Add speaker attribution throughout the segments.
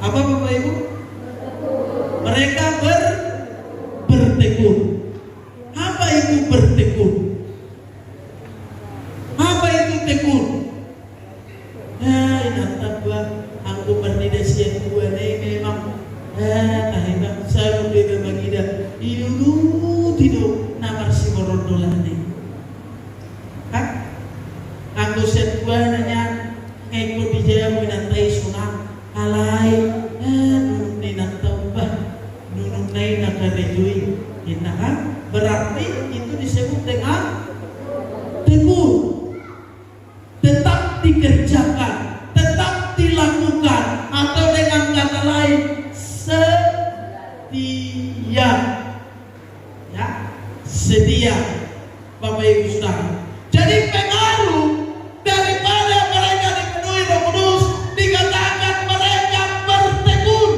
Speaker 1: Apa Bapak Ibu? Mereka bertekun. Apa itu bertekun? Apa itu tekun? Inataba aku bernida siang dua memang tahiba saya udah bagida tidur namar si morodolane. Aku set gua nanya ngikut di jam minatai sunang alai nunuk ni natambah nunuk nai nakarejui kita kan berarti itu disebut dengan tekun, tetap dikerjakan, tetap dilakukan, atau dengan kata lain setia, ya setia Bapak Ibu Saudara. Jadi pengaruh daripada mereka dipenuhi Roh Kudus dikatakan mereka bertekun.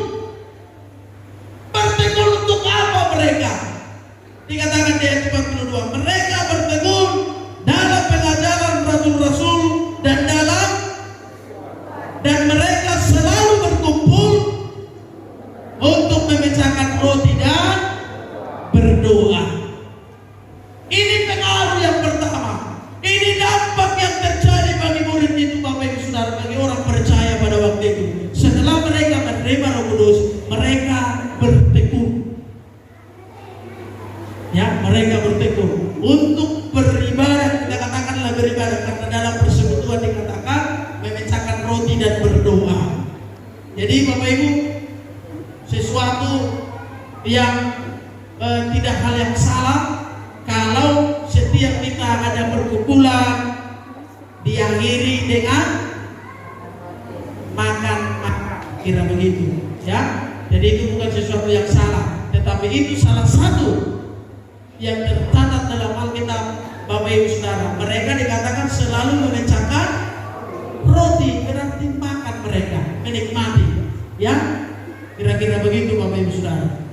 Speaker 1: Bertekun untuk apa mereka? Dikatakan di ayat 42, mereka bertekun dalam pengajaran rasul-rasul dan mereka selalu berkumpul untuk memecahkan roti dan berdoa. Ini pengaruh yang pertama. Ini dampak yang terjadi bagi murid itu Bapak Ibu Saudara, bagi orang percaya pada waktu itu. Setelah mereka menerima Roh Kudus, mereka bertekun. Ya, mereka bertekun untuk beribadah. Kita katakanlah beribadah karena dalam persekutuan dikatakan memecahkan roti dan berdoa. Jadi Bapak Ibu, sesuatu yang tidak hal yang salah kalau setiap kita ada perkumpulan diakhiri dengan makan, kira begitu, ya. Jadi itu bukan sesuatu yang salah, tetapi itu salah satu yang tercatat dalam Alkitab Bapak Ibu Saudara. Mereka dikatakan selalu memecahkan roti, berarti makan mereka, menikmati, ya. Kira-kira begitu Bapak Ibu Saudara.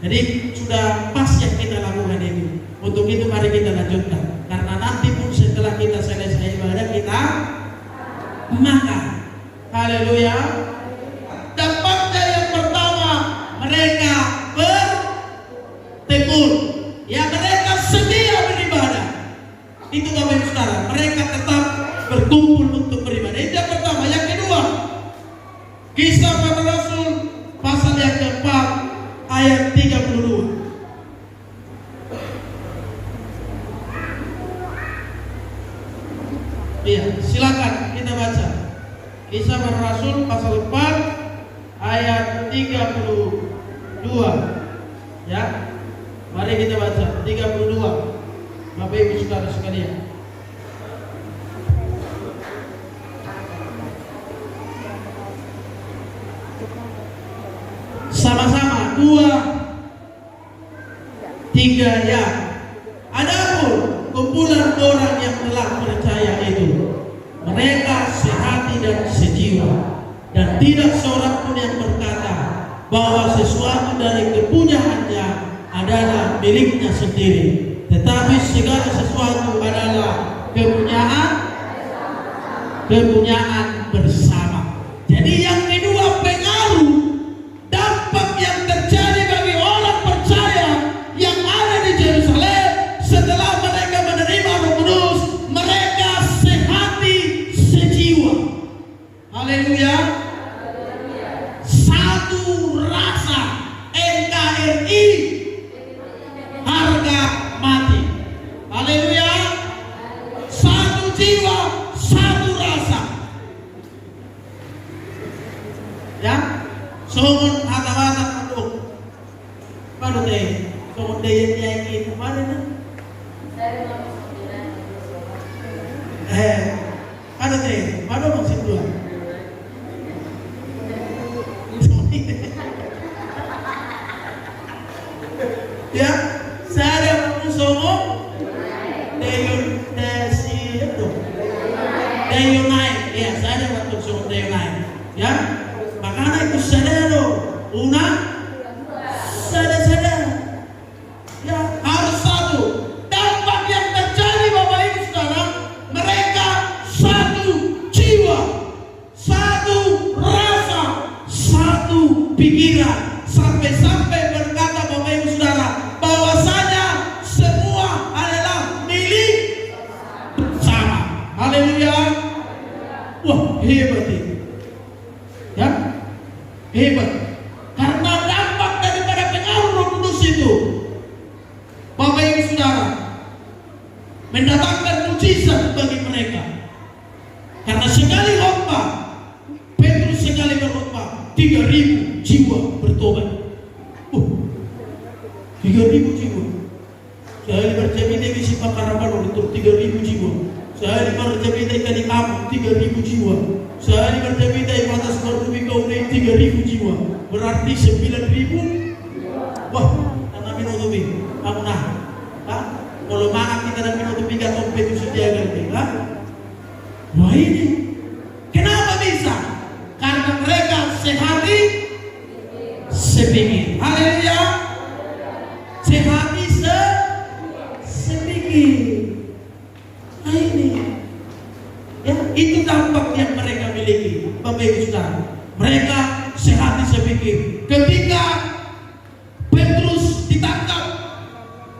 Speaker 1: Jadi sudah pas yang kita lakukan itu. Untuk itu mari kita lanjutkan, karena nanti pun setelah kita selesai ibadah kita makan. Haleluya. Dampaknya yang pertama, mereka bertekun. Ya, mereka setia beribadah. Itu Bapak Ibu Saudara, mereka tetap berkumpul untuk beribadah. Itu yang pertama. Yang kedua, Kisah Para Rasul pasal yang keempat ayat 32. Iya, silakan kita baca. Kisah Para Rasul pasal 4 ayat 32. Ya. Mari kita baca 32. Bapak Ibu Saudara sekalian. Sama-sama 2 3 ya. Adapun kumpulan orang yang telah percaya itu, mereka sehati dan sejiwa, dan tidak seorang pun yang berkata bahwa sesuatu dari kepunyaannya adalah miliknya sendiri, tetapi segala sesuatu adalah kepunyaan bersama. Jadi yang kedua, pengaruh dampak yang terjadi bagi orang percaya yang ada di Yerusalem setelah mereka menerima Roh Kudus, mereka sehati sejiwa. Haleluya. Satu rasa, NKRI, harga mati. Haleluya. Satu jiwa, satu rasa. Ya, somun hata-hata penduk. Paano deh? Somun deh yang itu mana nih? Paano deh? Paano maksud dua? Ya, saya mau somun Dayunai. Ya, saya mau somun Dayunai. Ya. Makanya itu sadaro, sadar. Ya, harus satu. Dampak yang terjadi Bapak Ibu Saudara, mereka satu jiwa, satu rasa, satu Wah, hebat itu. Ya, hebat. Karena dampak daripada pengaruh Roh Kudus itu, Bapak Ibu Saudara, mendatangkan mujizat bagi mereka. Karena sekali khotbah, Petrus sekali berkhotbah, 3.000 jiwa bertobat. 3.000 jiwa. Saya berjamita di Sipakarapan untuk 3.000 jiwa. Saya berjamita ikan di kampung 3.000 jiwa. Saya berjamita di batas Mardubi Kaunai 3.000 jiwa. Berarti 9.000. Wah, tanah minutubi. Kamu nah, kalau mana kita dan minutubi atau Petrus jaga itu, wah ini, kenapa bisa? Karena mereka sehati sepikir. Haleluya. Sehati sepikir. Nah ini, ya itu dampak yang mereka miliki, Bapak Ibu Saudara. Mereka sehati sepikir. Ketika Petrus ditangkap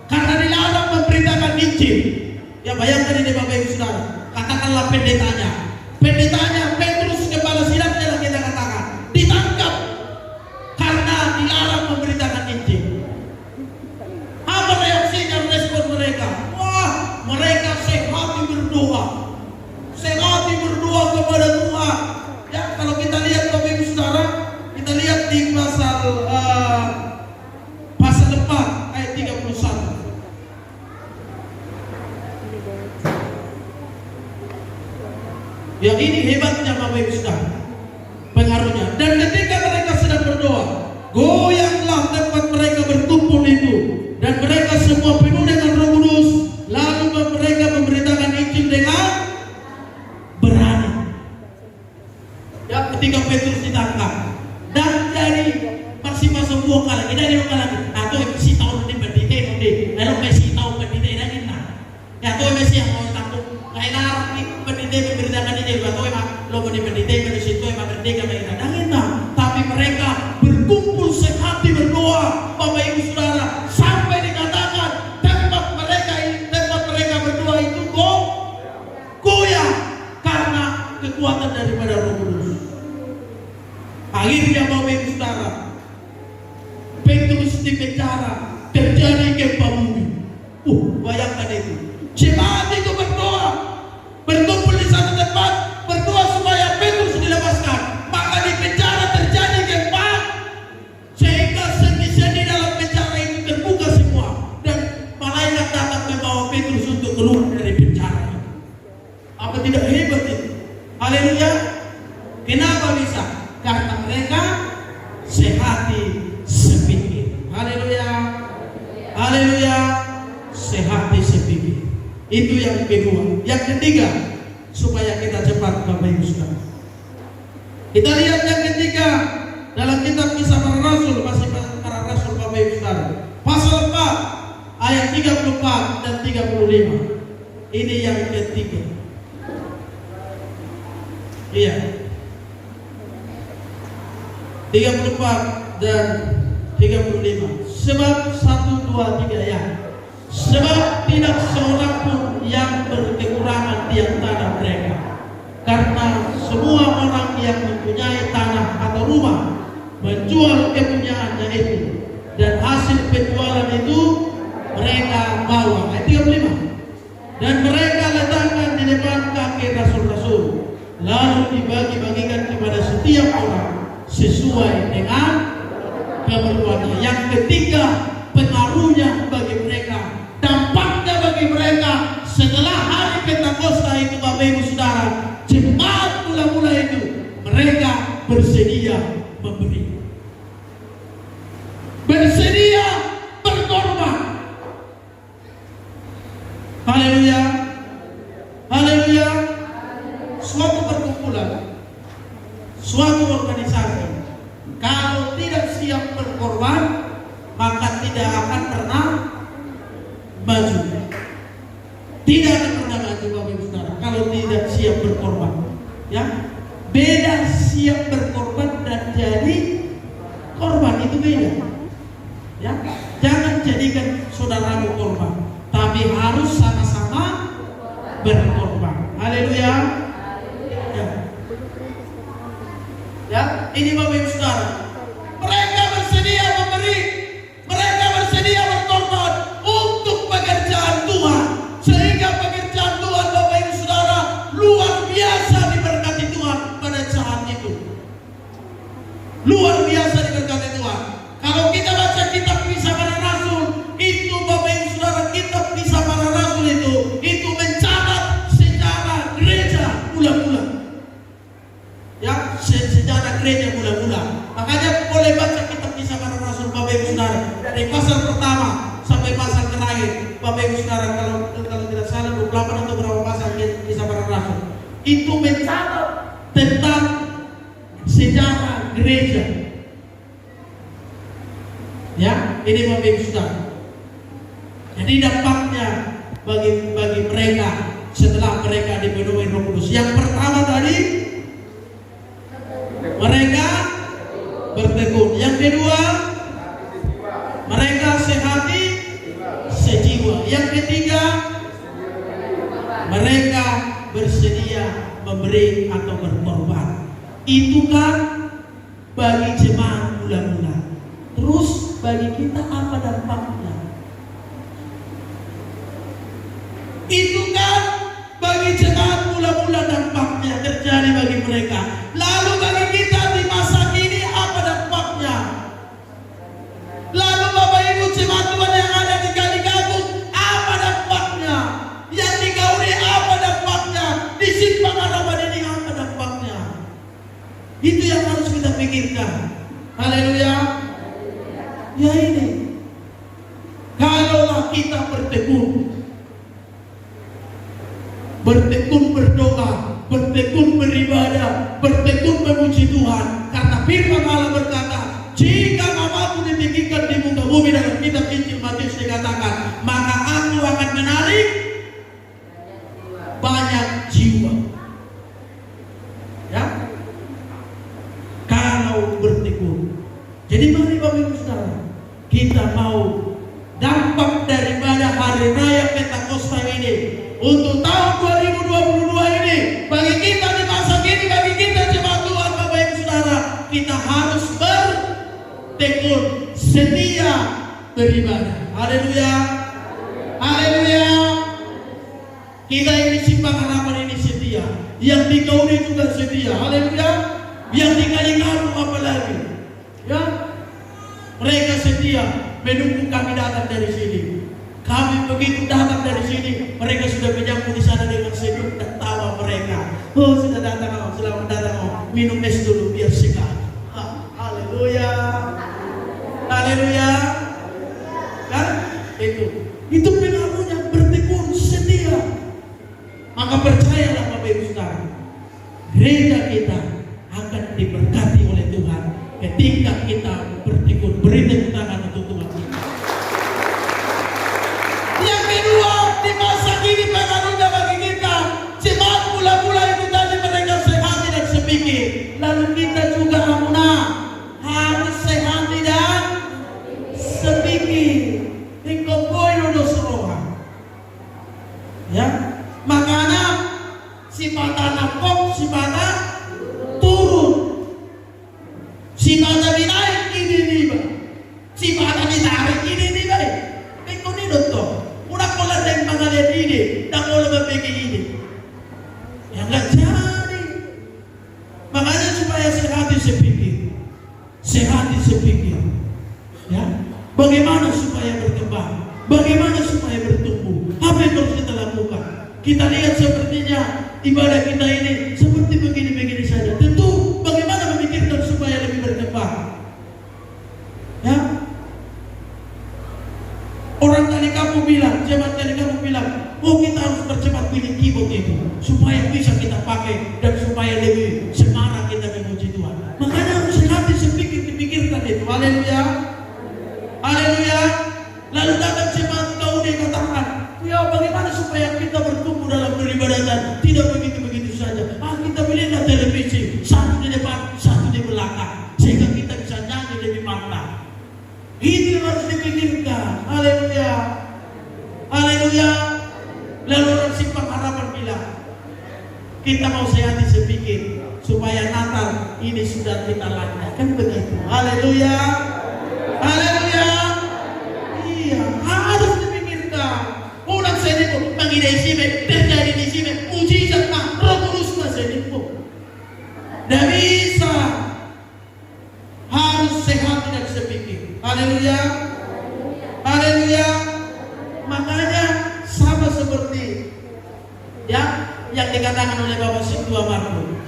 Speaker 1: karena dilarang memberitakan Injil, ya bayangkan ini Bapak Ibu Saudara. Katakanlah pendetanya Petrus kepala sidangnya lah kita katakan ditangkap karena dilarang memberitakan Injil. Apa reaksinya, respon mereka? Wah, mereka sehati berdoa kepada Tuhan. Ya, kalau kita lihat Bapak Ibu Saudara, kita lihat di pasal 4 ayat 31. Yang ini hebatnya Bapak Ibu Saudara, pengaruhnya. Dan ketika mereka sedang berdoa, goyanglah tempat mereka berkumpul itu, dan mereka semua penuh dengan Roh Kudus. Lalu mereka memberitakan Injil dengan berani. Ya, ketika Petrus ditangkap dan jadi masing-masing dua kali, dari dua kali. Atau si tahu nanti berdiri, lalu masih tahu berdiri lagi nah. Ya, atau masih yang mau takut kayak narap berdiri memberitakan Injil, atau emang lo berdiri di situ emang berdiri kayak nah. Tapi mereka berkumpul sehati berdoa, Bapak Ibu Saudara, sampai dikatakan tempat mereka berdoa itu goyah karena kekuatan daripada Roh Kudus. Akhirnya Bapak Ibu Saudara, Petrus dipenjara, terjadi gempa bumi. Bayangkan itu. Jemaat itu berdoa, berkumpul di satu tempat, berdoa supaya Petrus dilepaskan. Maka di penjara terjadi gempa, sehingga sendi-sendi dalam penjara itu terbuka semua, dan malaikat datang membawa Petrus untuk keluar dari penjara. Apa tidak hebat itu? Haleluya. Kenapa bisa? Karena mereka sehati sepikir. Haleluya. Haleluya. Sehati sepikir. Itu yang kedua. Yang ketiga, supaya kita cepat Bapak Ibu Saudara, kita lihat yang ketiga dalam kitab Kisah Para Rasul, masih Para Rasul Bapak Ibu Saudara, pasal 4 ayat 34 dan 35. Ini yang ketiga. Iya, 34 dan 35. Sebab 1, 2, 3 ya. Sebab tidak seorang pun yang berkekurangan di antara mereka, karena semua orang yang mempunyai tanah atau rumah menjual kepunyaannya itu, dan hasil penjualan itu mereka bawa. Ayat 35. Dan mereka letakkan di depan kaki rasul-rasul, lalu dibagi-bagikan kepada setiap orang sesuai dengan keperluannya. Yang ketiga, pengaruhnya bagi mereka, dampaknya bagi mereka setelah hari Pentakosta itu Bapak Ibu Saudara, jemaat mula-mula itu mereka bersedia memberi, bersedia berkorban. Haleluya. Haleluya. Suatu perkumpulan, suatu organisasi, kalau tidak siap berkorban, maka tidak akan pernah maju. Tidak akan pernah maju Bapak Ibu Saudara kalau tidak siap berkorban. Ya, beda siap berkorban dan jadi korban, itu beda. Ya, jangan jadikan saudaramu korban, tapi harus sama-sama berkorban. Haleluya. Ya. Ini Bapak Ibu Saudara, mereka bersedia memberi, mereka bersedia berkorban untuk pekerjaan Tuhan, sehingga pekerjaan Tuhan Bapak Ibu Saudara luar biasa diberkati Tuhan pada saat itu. Luar biasa diberkati Tuhan. Kalau kita baca kitab Kisah Para Rasul, itu Bapak Ibu Saudara, kitab Kisah Para Rasul itu mencatat sejarah gereja mula-mula. Ya, sejarah gereja mula-mula. Makanya boleh baca kitab Kisah Para Rasul Bapak Ibu Saudara, dari pasal pertama sampai pasal terakhir. Bapak Ibu Saudara, kalau tidak salah 28 atau berapa pasal Kisah Para Rasul, itu mencatat tentang sejarah gereja. Ya, ini Bapak Ibu Saudara. Jadi dampaknya bagi mereka setelah mereka dipenuhi Roh Kudus. Yang pertama tadi, mereka bertekun. Yang kedua, mereka sehati sejiwa. Yang ketiga, mereka bersedia memberi atau berkorban. Itu kan bagi jemaat mula-mula. Terus bagi kita apa dampaknya? Itu kan bagi jemaat mula-mula dampaknya terjadi bagi mereka. Lalu bagi kita di masa kini apa dampaknya? Lalu Bapak Ibu jemaat Tuhan yang ada di Kalikangkung, apa dampaknya? Yang di Kauri apa dampaknya? Di Simpang Harapan ini apa dampaknya? Itu yang harus kita pikirkan. Haleluya. Ya ini, kalaulah kita bertekun berdoa, bertekun beribadah, bertekun memuji Tuhan, karena firman Allah berkata, jika namaku ditinggikan di muka bumi, dalam kitab Injil Matius dikatakan, maka aku akan menarik banyak jiwa. Ya, kalau bertekun. Jadi mari Bapak Ibu Saudara, kita mau dampak daripada hari raya Pentakosta ini untuk tahun 2022 ini, bagi kita di masa kini, bagi kita jemaat Tuhan Bapak Ibu Saudara, kita harus bertekun, setia beribadah. Haleluya. Haleluya. Kita ini Simpang Harapan ini setia, yang di Kauri juga setia. Haleluya. Yang di Kalikangkung apalagi, ya, mereka setia menunggu kami datang dari sini. Kami begitu datang dari sini, mereka sudah menyambut di sana dengan senyum dan tawa mereka. Oh, sudah datang, oh, selamat datang, oh, minum es dulu biar segar. Haleluya. Haleluya. Kan? Itu pengaruhnya bertekun setia. Maka percayalah Bapak Ibu Saudara, gereja kita akan diberkati oleh Tuhan ketika kita bertekun. Beri tepuk tangan untuk Tuhan kita. Yang kedua, di masa kini pengaruhnya bagi kita, jemaat mula-mula itu tadi mereka sehati dan sepikir. Lalu kita juga harus sehati dan sepikir. Ikopoino dosroha. Ya, makanya si mata napok, si mata turun, si mata dinaik ini nih, si mata ditarik ini nih, iko ni doktor. Udah pola dan mengalir ini, tak boleh berpikir ini. Yang nggak jadi. Makanya supaya sehati sepikir, ya. Bagaimana supaya berkembang? Bagaimana supaya bertumbuh? Apa yang harus kita lakukan? Kita lihat sepertinya ibadah kita ini seperti begini-begini saja. Tentu bagaimana memikirkan supaya lebih berkembang? Ya. Orang Kalikangkung bilang, jemaat Kalikangkung bilang, oh kita harus percepat pilih keyboard itu supaya bisa kita pakai dan supaya lebih semangat kita memuji Tuhan. Makanya harus hati dipikirkan itu. Haleluya. Haleluya. Lalu datang jemaat kau dia katakan, ya bagaimana supaya kita bertumbuh dalam peribadatan? Tidak begitu-begitu saja. Kita pilihlah televisi, satu di depan, satu di belakang, sehingga kita bisa nyanyi lebih mantap. Itu yang harus dipikirkan. Haleluya. Haleluya. Lalu orang Simpang Harapan bilang, kita mau sehati sepikir supaya Natal ini ini sudah kita lakukan, kan begitu. Haleluya, haleluya. Iya, harus dipikirkan. Ulang saya itu mengidai sini, terjadi di sini, mujizat mah, Roh Kudus mah saya itu. Tidak bisa. Harus sehat dan sepikir. Haleluya, haleluya. Makanya sama seperti ya yang dikatakan oleh Bapak Sintua Marco,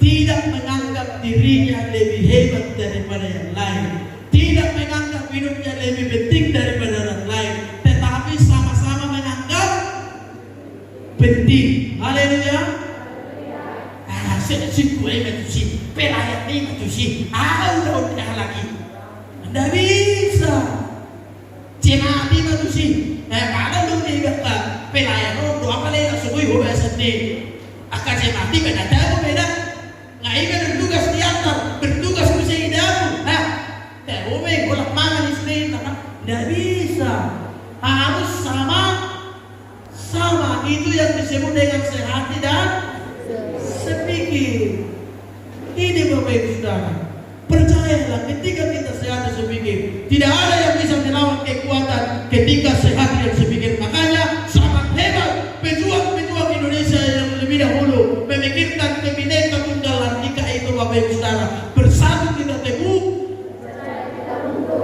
Speaker 1: tidak menganggap dirinya lebih hebat daripada yang lain, tidak menganggap hidupnya lebih penting daripada orang lain, tetapi sama-sama menganggap penting. Haleluya. Si gue itu sih, pelayan itu sih, udah lagi, tidak bisa. Cina itu sih, kalau lu dibaca pelayan itu apa lagi subuh gue sendiri, akan cina beda tahu beda, nggak ingin bertugas di antar, bertugas mesti hidup, tahu bolak mana di sini, tidak bisa, harus sama itu yang disebut dengan sehat dan sepikir. Ini Bapak Ibu Saudara, percayalah ketika kita sehat dan sepikir, tidak ada yang bisa melawan kekuatan ketika sehat dan sepikir. Makanya sangat hebat pejuang-pejuang Indonesia yang lebih dahulu memikirkan Bhinneka Tunggal Ika itu Bapak Ibu Saudara. Bersatu kita teguh,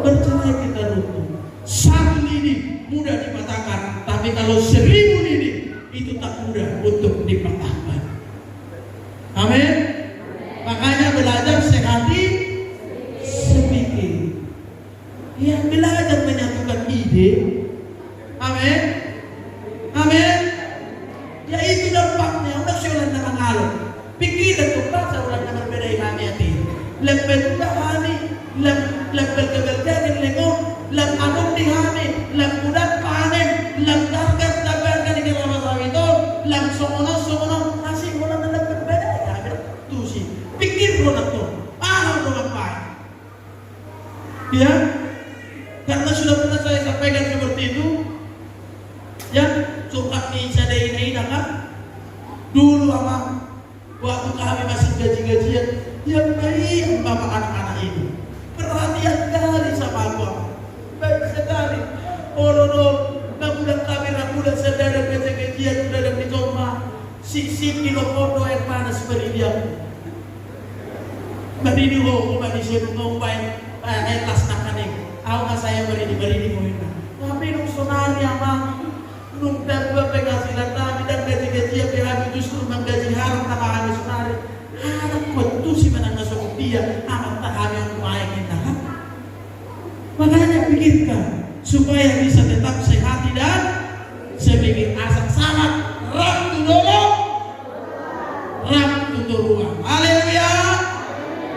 Speaker 1: percaya kita runtuh. Satu lini mudah dipatahkan, tapi kalau 1000 lini itu tak mudah untuk dipatahkan. Amin. Makanya belajar sehati sepikir. Yang belajar menyatukan ide. Amin. Amin. Ya itu dampaknya. Udah seorang dengan ngaluh. Pikir itu pas seorang yang berbeda kami hati. Lempel udah kami, lempel keberjaan lengok, lem aduk di kami, lem udah panen, lem dapat di kelapa sawit itu, lem somono nasi bola dan lem berbeda. Tuh sih. Pikir produk itu, produk baik. Ya, karena sudah pernah saya sampaikan seperti itu. Ya, curhat nih sadai ini kan. Dulu waktu kami masih gaji-gajian, yang baik bapak anak-anak ini perhatian kali sama aku, baik sekali. Bulan kami bulan sedang gaji-gajian sudah ada di rumah. Si kilo kodo air panas beri dia. Beri di ho, beri di baik air tas nakaning. Awak saya beri di koina. Tapi nung sonari amang nung dapat penghasilan kami dan gaji-gajian kami justru menggaji haram tak kami sonari. Harap kuat tu si mana masuk dia amat tak kami yang baik kita. Makanya pikirkan supaya bisa tetap sehat dan sepikir. Asal sangat ram dulu, ram tuturuan. Haleluya.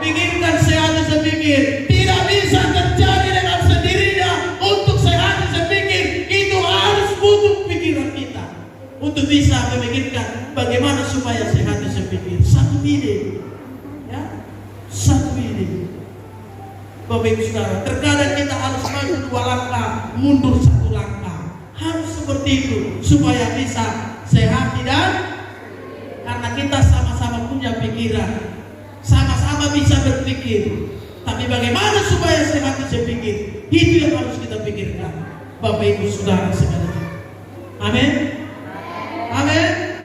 Speaker 1: Pikirkan sehat dan sepikir. Tidak bisa terjadi dengan sendirinya. Untuk sehat dan sepikir itu harus butuh pikiran kita untuk bisa memikirkan bagaimana supaya sehat dan sepikir. Satu ide, ya, satu ide. Bapak Ibu Saudara, terkadang kita harus maju 2 langkah, mundur 1 langkah. Harus seperti itu supaya bisa sehat dan karena kita sama-sama punya pikiran, sama-sama bisa berpikir. Tapi bagaimana supaya sehat dan sepikir? Itu yang harus kita pikirkan, Bapak Ibu Saudara sekalian. Amin.